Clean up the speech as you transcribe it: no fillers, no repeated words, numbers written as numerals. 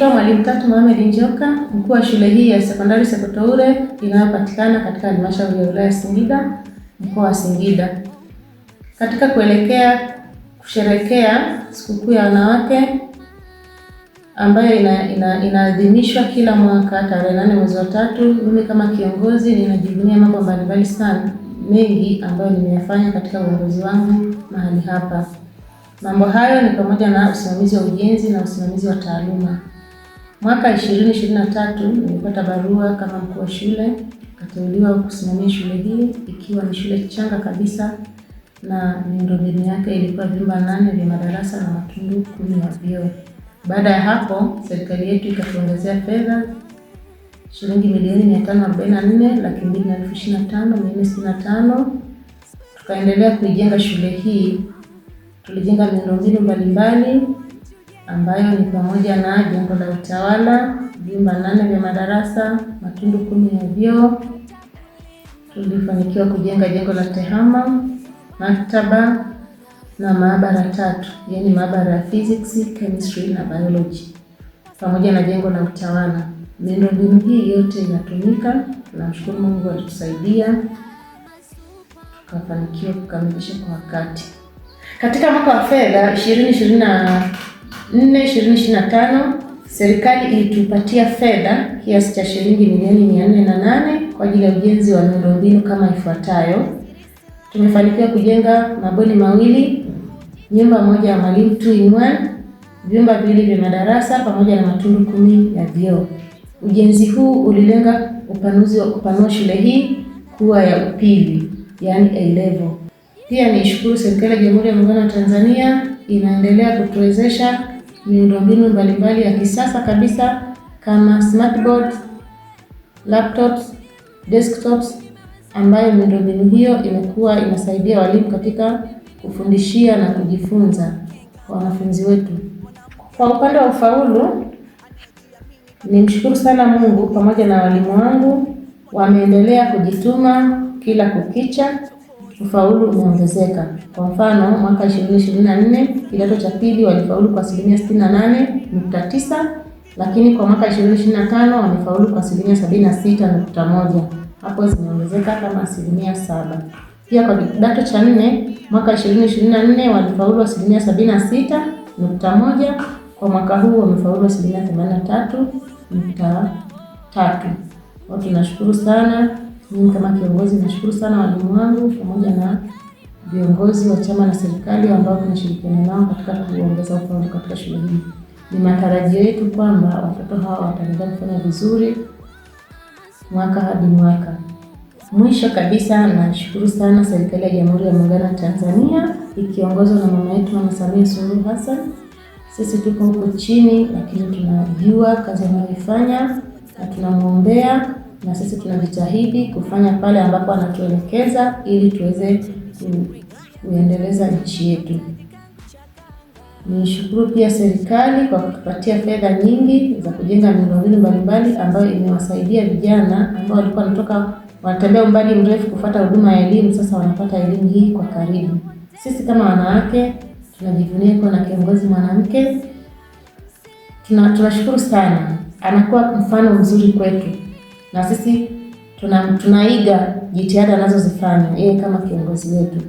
Naitwa Mwalimu Tatu Mohamed Njoka, mkuu wa shule hii ya sekondari Sekotoure inayopatikana katika halmashauri ya wilaya Singida, mkoa wa Singida. Katika kuelekea kusherehekea sikukuu ya wanawake ambayo inaadhimishwa kila mwaka tarehe 8 mwezi wa 3, mimi kama kiongozi ninajivunia mambo mbalimbali sana mengi ambayo nimeyafanya katika uongozi wangu mahali hapa. Mambo hayo ni pamoja na usimamizi wa ujenzi na usimamizi wa taaluma. Mwaka 2023 nilipata barua kama mkuu wa shule, nikateuliwa kusimamia shule hii ikiwa ni shule changa kabisa na miundombinu yake ilikuwa vyumba 8 vya madarasa na matundu 10 ya vyoo. Baada ya hapo, serikali yetu ikatuongezea fedha shilingi milioni 544,225,465. Tukaendelea kuijenga shule hii. Tulijenga miundombinu mbalimbali ambayo ni pamoja na jengo la utawala, vyumba 8 vya madarasa, matundu 10 ya vyoo. Tulifanikiwa kujenga jengo la tehama, maktaba na maabara 3, yaani maabara ya physics, chemistry na biology, pamoja na jengo la utawala. Miundombinu hii yote inatumika. Tunamshukuru Mungu alitusaidia tukafanikiwa kukamilisha kwa wakati. Katika mwaka wa fedha 2024-2025 serikali ilitupatia fedha kiasi cha shilingi milioni 408 kwa ajili ya ujenzi wa miundombinu kama ifuatayo. Tumefanikiwa kujenga mabweni 2, nyumba moja ya mwalimu 2-in-1, vyumba 2 vya madarasa pamoja na matundu 10 ya vyoo. Ujenzi huu ulilenga kupanua shule hii kuwa ya upili, yaani A level. Pia nishukuru serikali ya Jamhuri ya Muungano wa Tanzania inaendelea kutuwezesha miundombinu mbalimbali ya kisasa kabisa kama smart board, laptops, desktops, ambayo miundombinu hiyo imekuwa inasaidia walimu katika kufundishia na kujifunza kwa wanafunzi wetu. Kwa upande wa ufaulu, nimshukuru sana Mungu pamoja na walimu wangu, wameendelea kujituma kila kukicha. Ufaulu umeongezeka. Kwa mfano, mwaka 2024 kidato cha pili walifaulu kwa 68.9, lakini kwa mwaka 2025 wamefaulu kwa 76.1. Hapo zimeongezeka kama 7. Pia kwa kidato cha 4 mwaka 2024 walifaulu 76.1, kwa mwaka huu wamefaulu 83.3. Tunashukuru sana. Mimi kama kiongozi nashukuru sana walimu wangu pamoja na viongozi wa chama na serikali ambao tunashirikiana nao katika kuongeza ufaulu katika shule hii. Ni matarajio yetu kwamba watoto hawa wataendelea kufanya vizuri mwaka hadi mwaka. Mwisho kabisa, nashukuru sana serikali ya Jamhuri ya Muungano wa Tanzania ikiongozwa na mama yetu Mama Samia Suluhu Hassan. Sisi tuko huko chini, lakini tunajua kazi anayoifanya na tunamuombea, na sisi tunajitahidi kufanya pale ambapo anatuelekeza ili tuweze kuendeleza nchi yetu. Nishukuru pia serikali kwa kutupatia fedha nyingi za kujenga miundombinu mbalimbali ambayo imewasaidia vijana ambao walikuwa wanatembea umbali mrefu kufuata huduma ya elimu, sasa wanapata elimu hii kwa karibu. Sisi kama wanawake tunajivunia kuwa na kiongozi mwanamke. Tunashukuru sana. Anakuwa mfano mzuri kwetu. Na sisi tunaiga jitihada anazozifanya yeye kama kiongozi wetu.